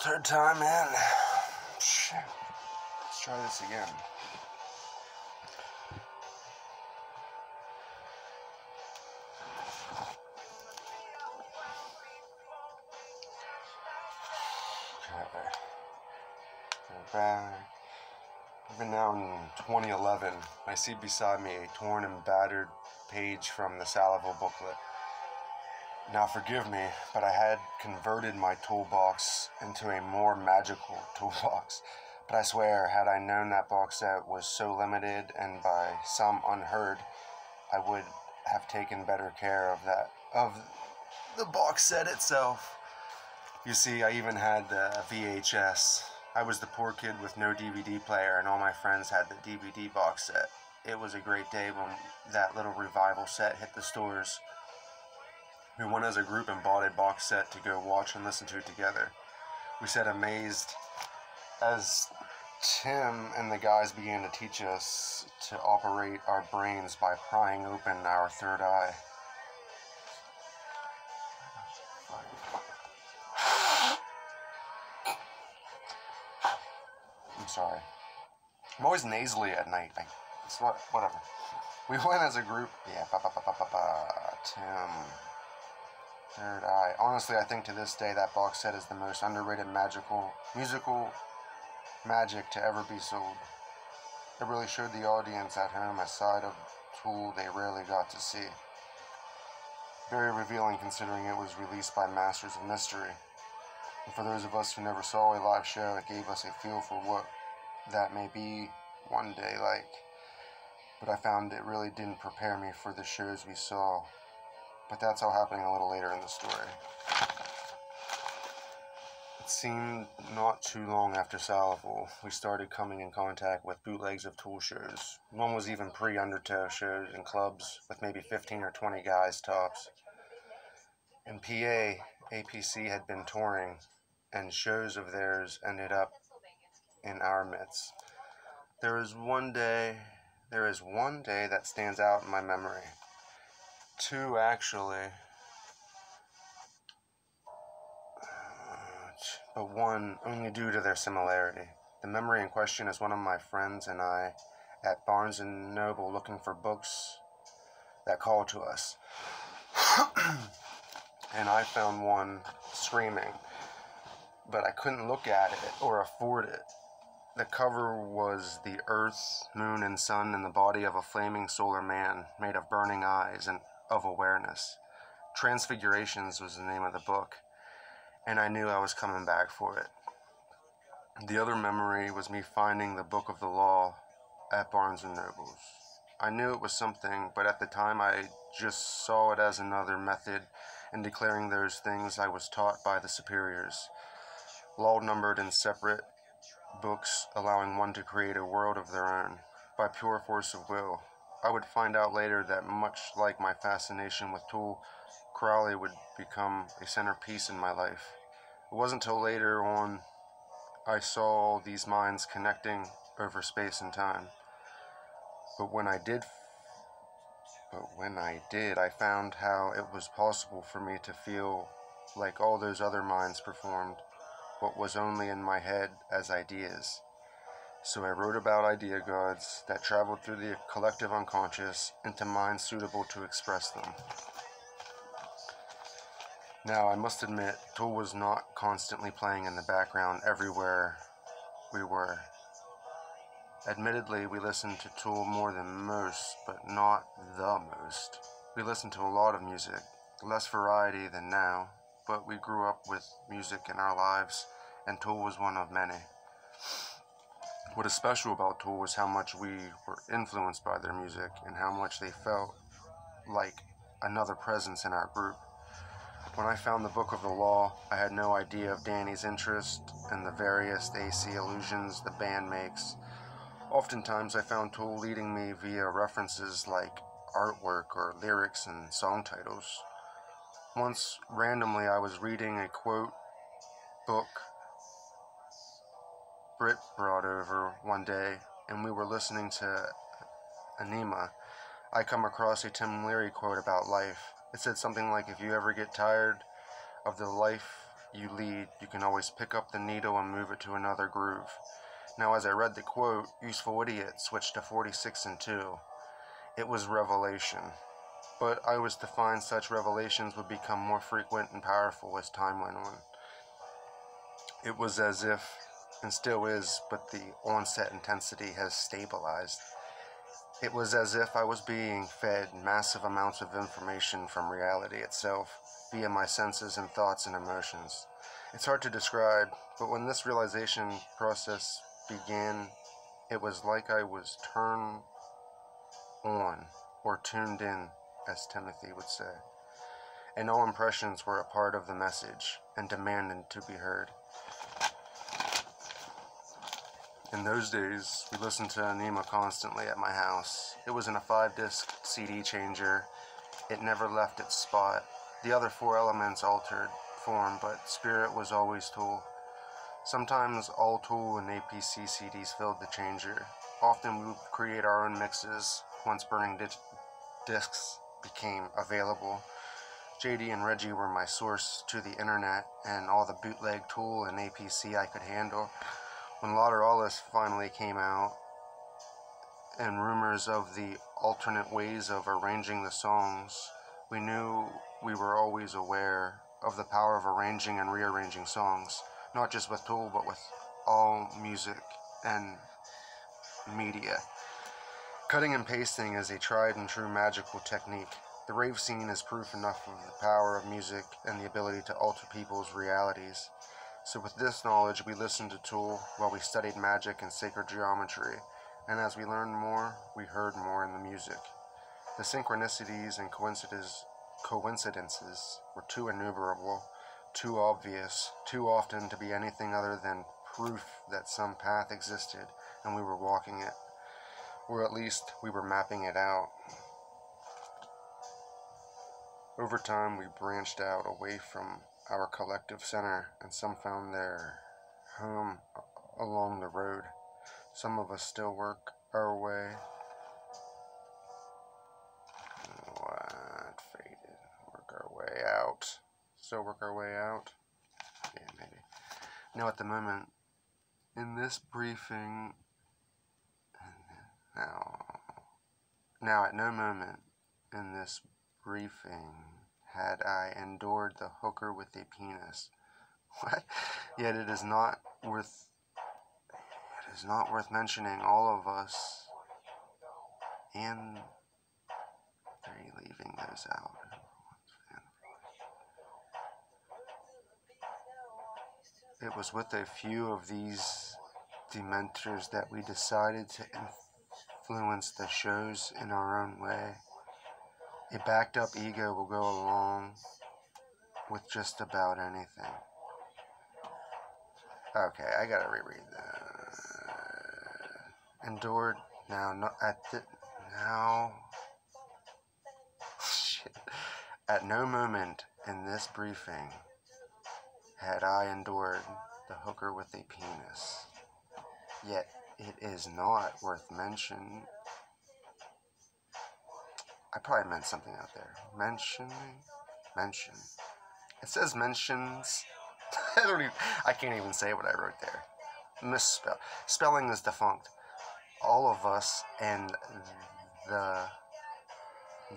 Third time in. Shit. Let's try this again. Okay. Go back. Even now in 2011, I see beside me a torn and battered page from the Salvo booklet. Now forgive me, but I had converted my toolbox into a more magical toolbox. But I swear, had I known that box set was so limited and by some unheard, I would have taken better care of the box set itself. You see, I even had the VHS. I was the poor kid with no DVD player, and all my friends had the DVD box set. It was a great day when that little revival set hit the stores. We went as a group and bought a box set to go watch and listen to together. We sat amazed as Tim and the guys began to teach us to operate our brains by prying open our third eye. I'm sorry. I'm always nasally at night. It's whatever. We went as a group. Yeah, Tim. Third eye. Honestly, I think to this day that box set is the most underrated musical magic to ever be sold. It really showed the audience at home a side of Tool they rarely got to see. Very revealing considering it was released by Masters of Mystery. And for those of us who never saw a live show, it gave us a feel for what that may be one day like. But I found it really didn't prepare me for the shows we saw. But that's all happening a little later in the story. It seemed not too long after Salvo, we started coming in contact with bootlegs of Tool shows. One was even pre-Undertow shows in clubs with maybe 15 or 20 guys tops. In PA, APC had been touring, and shows of theirs ended up in our midst. There is one day that stands out in my memory. Two, actually. But one only due to their similarity. The memory in question is one of my friends and I at Barnes & Noble looking for books that called to us. And I found one screaming, but I couldn't look at it or afford it. The cover was the Earth, Moon, and Sun in the body of a flaming solar man made of burning eyes and of awareness. Transfigurations was the name of the book, and I knew I was coming back for it. The other memory was me finding the Book of the Law at Barnes & Noble's. I knew it was something, but at the time I just saw it as another method in declaring those things I was taught by the superiors. Law numbered in separate books, allowing one to create a world of their own, by pure force of will. I would find out later that much like my fascination with Tool, Crowley would become a centerpiece in my life. It wasn't until later on I saw these minds connecting over space and time. But when I did, I found how it was possible for me to feel like all those other minds performed what was only in my head as ideas. So I wrote about idea gods that traveled through the collective unconscious into minds suitable to express them. Now, I must admit, Tool was not constantly playing in the background everywhere we were. Admittedly, we listened to Tool more than most, but not the most. We listened to a lot of music, less variety than now, but we grew up with music in our lives, and Tool was one of many. What is special about Tool was how much we were influenced by their music and how much they felt like another presence in our group. When I found the Book of the Law, I had no idea of Danny's interest in the various AC allusions the band makes. Oftentimes I found Tool leading me via references like artwork or lyrics and song titles. Once, randomly, I was reading a quote book Britt brought over one day, and we were listening to Anima. I come across a Tim Leary quote about life. It said something like, if you ever get tired of the life you lead, you can always pick up the needle and move it to another groove. Now, as I read the quote, Useful Idiot switched to 46 and 2. It was revelation. But I was to find such revelations would become more frequent and powerful as time went on. It was as if, and still is, but the onset intensity has stabilized. It was as if I was being fed massive amounts of information from reality itself, via my senses and thoughts and emotions. It's hard to describe, but when this realization process began, it was like I was turned on, or tuned in, as Timothy would say, and all impressions were a part of the message and demanded to be heard. In those days, we listened to Anima constantly at my house. It was in a 5-disc CD changer. It never left its spot. The other 4 elements altered form, but spirit was always Tool. Sometimes all Tool and APC CDs filled the changer. Often we would create our own mixes once burning discs became available. JD and Reggie were my source to the internet and all the bootleg Tool and APC I could handle. When Lateralis finally came out, and rumors of the alternate ways of arranging the songs, we knew we were always aware of the power of arranging and rearranging songs, not just with Tool, but with all music and media. Cutting and pasting is a tried and true magical technique. The rave scene is proof enough of the power of music and the ability to alter people's realities. So with this knowledge, we listened to Tool while we studied magic and sacred geometry, and as we learned more, we heard more in the music. The synchronicities and coincidences were too innumerable, too obvious, too often to be anything other than proof that some path existed and we were walking it, or at least we were mapping it out. Over time, we branched out away from our collective center, and some found their home along the road. Some of us still work our way. What faded? Work our way out. Still work our way out? Yeah, maybe. Now, at the moment, in this briefing, now at no moment in this briefing had I endured the hooker with a penis. What? Yet it is not worth mentioning all of us, and they're leaving those out. It was with a few of these dementors that we decided to influence the shows in our own way. A backed up ego will go along with just about anything. Okay, I gotta reread that. Endured. Now, not at the. Now. Shit. At no moment in this briefing had I endured the hooker with a penis. Yet it is not worth mention. I probably meant something out there. Mention. It says mentions. I can't even say what I wrote there. Misspell. Spelling is defunct. All of us, and the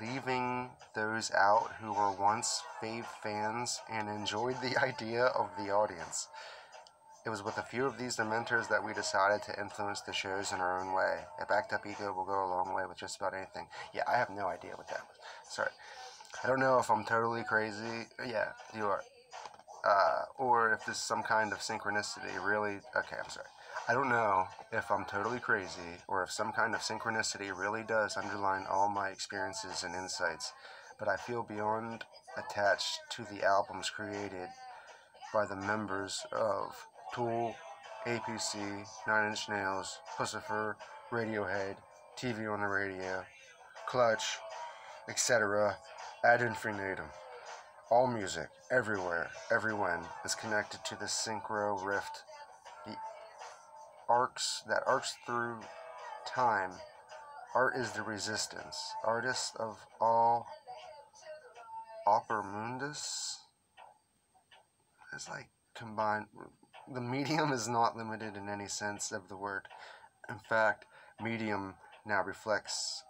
leaving those out who were once fave fans and enjoyed the idea of the audience. It was with a few of these dementors that we decided to influence the shows in our own way. A backed up ego will go a long way with just about anything. Yeah, I have no idea what that was. Sorry. I don't know if I'm totally crazy. Yeah, you are. Or if this is some kind of synchronicity, really. Okay, I'm sorry. I don't know if I'm totally crazy, or if some kind of synchronicity really does underline all my experiences and insights, but I feel beyond attached to the albums created by the members of Tool, APC, Nine Inch Nails, Puscifer, Radiohead, TV on the Radio, Clutch, etc. ad infinitum. All music, everywhere, everyone, is connected to the synchro rift, the arcs through time. Art is the resistance. Artists of all Oper Mundus. is like combined. The medium is not limited in any sense of the word. In fact, medium now reflects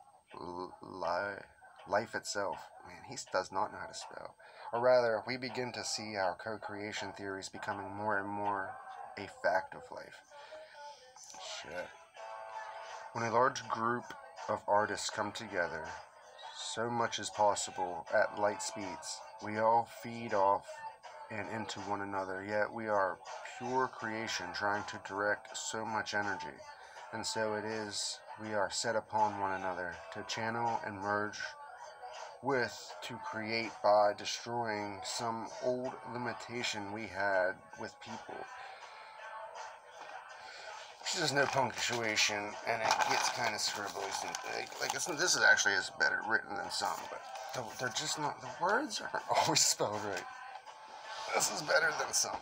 life itself. Man, he does not know how to spell. Or rather, we begin to see our co-creation theories becoming more and more a fact of life. Shit. When a large group of artists come together, so much is possible at light speeds. We all feed off and into one another, yet we are pure creation trying to direct so much energy. And so it is, we are set upon one another to channel and merge with, to create by destroying some old limitation we had with people. There's no punctuation, and it gets kind of scribbly and big. Like, this is actually is better written than some, but they're just not, the words aren't always spelled right. This is better than some.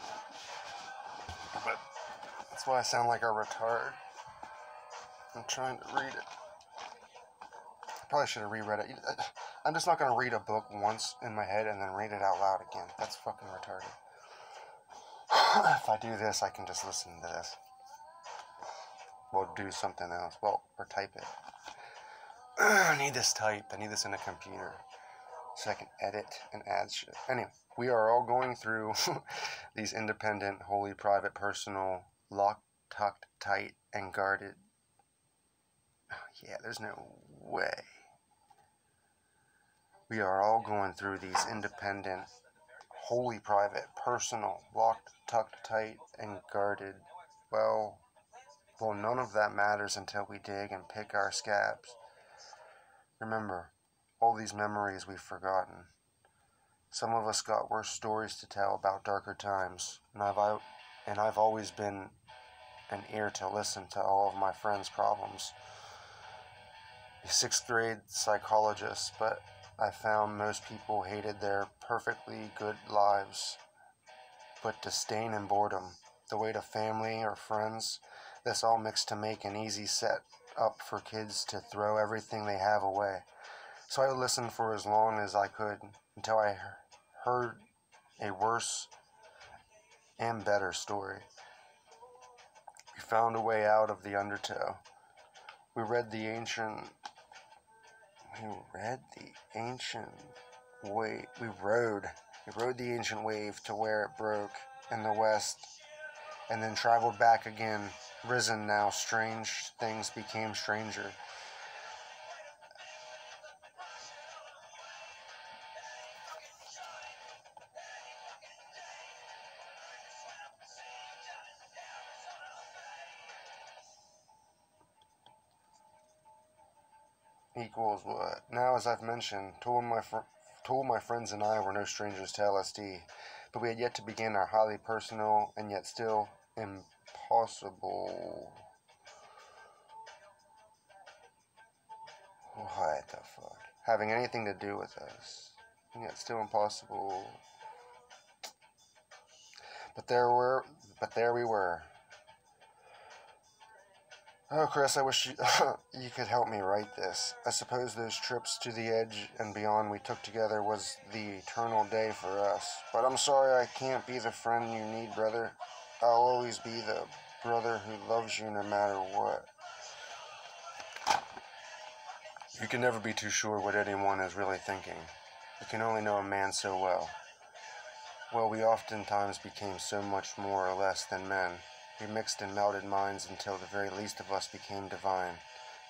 But that's why I sound like a retard. I'm trying to read it. Probably should have reread it. I'm just not going to read a book once in my head and then read it out loud again. That's fucking retarded. If I do this, I can just listen to this. We'll do something else. Well, or type it. I need this typed. I need this in a computer so I can edit and add shit. Anyway, we are all going through these independent, holy, private, personal, locked, tucked, tight, and guarded. Yeah, there's no way. We are all going through these independent, holy, private, personal, locked, tucked, tight, and guarded. Well, none of that matters until we dig and pick our scabs. Remember, all these memories we've forgotten. Some of us got worse stories to tell about darker times, and I've always been an ear to listen to all of my friends' problems. A 6th grade psychologist, but I found most people hated their perfectly good lives, but disdain and boredom, the weight of family or friends, this all mixed to make an easy set up for kids to throw everything they have away. So I listened for as long as I could until I heard a worse and better story. We found a way out of the undertow. We rode the ancient wave to where it broke in the west, and then traveled back again. Risen now, strange things became stranger. Equals what? Now, as I've mentioned, told my friends and I were no strangers to LSD, but we had yet to begin our highly personal and yet still impossible. What the fuck? Having anything to do with us, and yet still impossible. But there we were. Oh, Chris, I wish you could help me write this. I suppose those trips to the edge and beyond we took together was the eternal day for us. But I'm sorry I can't be the friend you need, brother. I'll always be the brother who loves you no matter what. You can never be too sure what anyone is really thinking. You can only know a man so well. Well, we oftentimes became so much more or less than men. We mixed and melted minds until the very least of us became divine.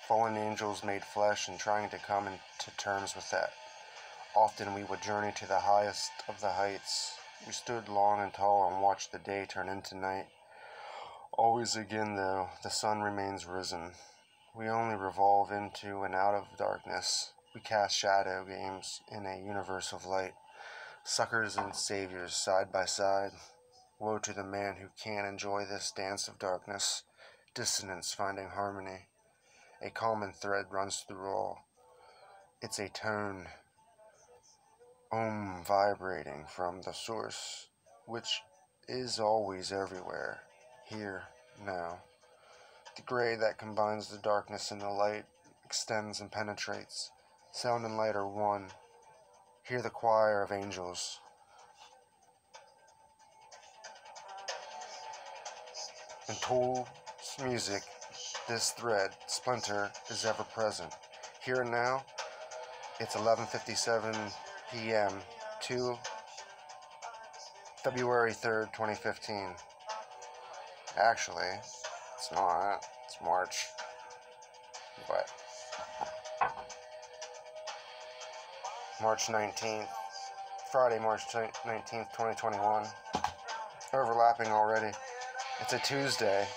Fallen angels made flesh and trying to come into terms with that. Often we would journey to the highest of the heights. We stood long and tall and watched the day turn into night. Always again, though, the sun remains risen. We only revolve into and out of darkness. We cast shadow games in a universe of light. Suckers and saviors side by side. Woe to the man who can't enjoy this dance of darkness, dissonance finding harmony. A common thread runs through all. It's a tone, vibrating from the source, which is always everywhere, here, now. The gray that combines the darkness and the light extends and penetrates. Sound and light are one. Hear the choir of angels. In Tool's music, this thread, Splinter, is ever present. Here and now, it's 11:57 p.m. to February 3rd, 2015. Actually, it's not. It's March. But March 19th, Friday, March 19th, 2021. Overlapping already. It's a Tuesday.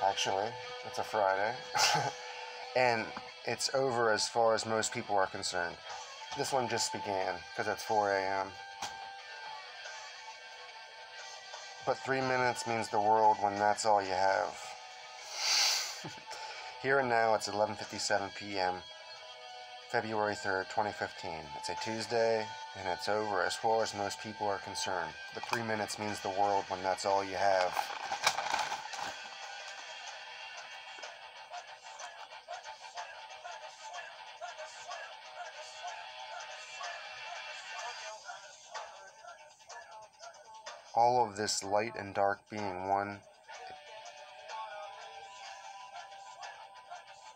Actually, it's a Friday. And it's over as far as most people are concerned. This one just began because it's 4 a.m. But 3 minutes means the world when that's all you have. Here and now, it's 11:57 p.m. February 3rd, 2015. It's a Tuesday, and it's over as far as most people are concerned. The 3 minutes means the world when that's all you have. All of this light and dark being one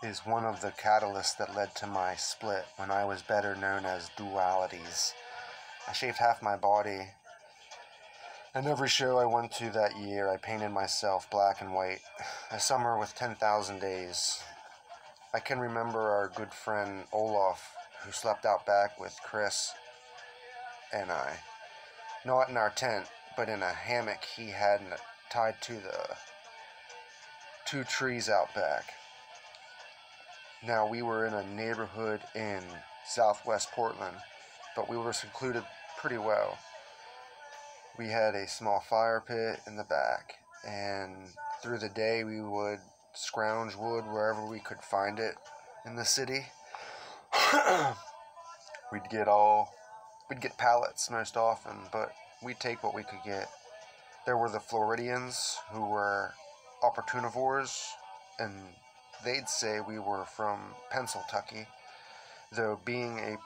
is one of the catalysts that led to my split when I was better known as Dualities. I shaved half my body, and every show I went to that year I painted myself black and white. A summer with 10,000 days. I can remember our good friend Olaf, who slept out back with Chris and I. Not in our tent, but in a hammock he had tied to the 2 trees out back. Now, we were in a neighborhood in southwest Portland, but we were secluded pretty well. We had a small fire pit in the back, and through the day we would scrounge wood wherever we could find it in the city. We'd get pallets most often, but we'd take what we could get. There were the Floridians, who were opportunivores, and they'd say we were from Pennsylvania, though being a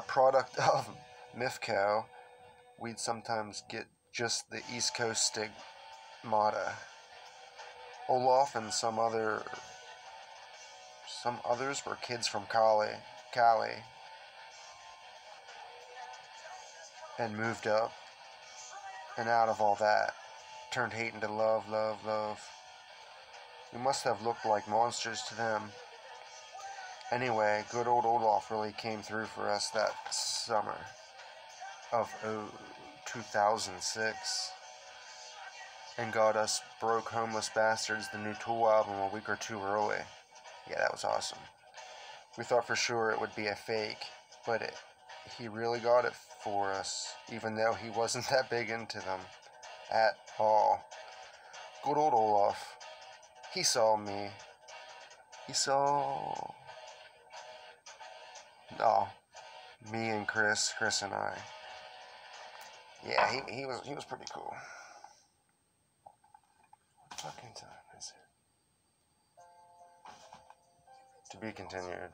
product of Mifco, we'd sometimes get just the East Coast stigmata. Olaf and some others were kids from Cali, and moved up and out of all that, turned hate into love, love, love. We must have looked like monsters to them. Anyway, good old Olaf really came through for us that summer of 2006 and got us Broke Homeless Bastards, the new Tool album, a week or 2 early. Yeah, that was awesome. We thought for sure it would be a fake, but he really got it for us, even though he wasn't that big into them at all. Good old Olaf. He saw me. He saw me and Chris and I. Yeah, he was pretty cool. What fucking time is it? To be continued.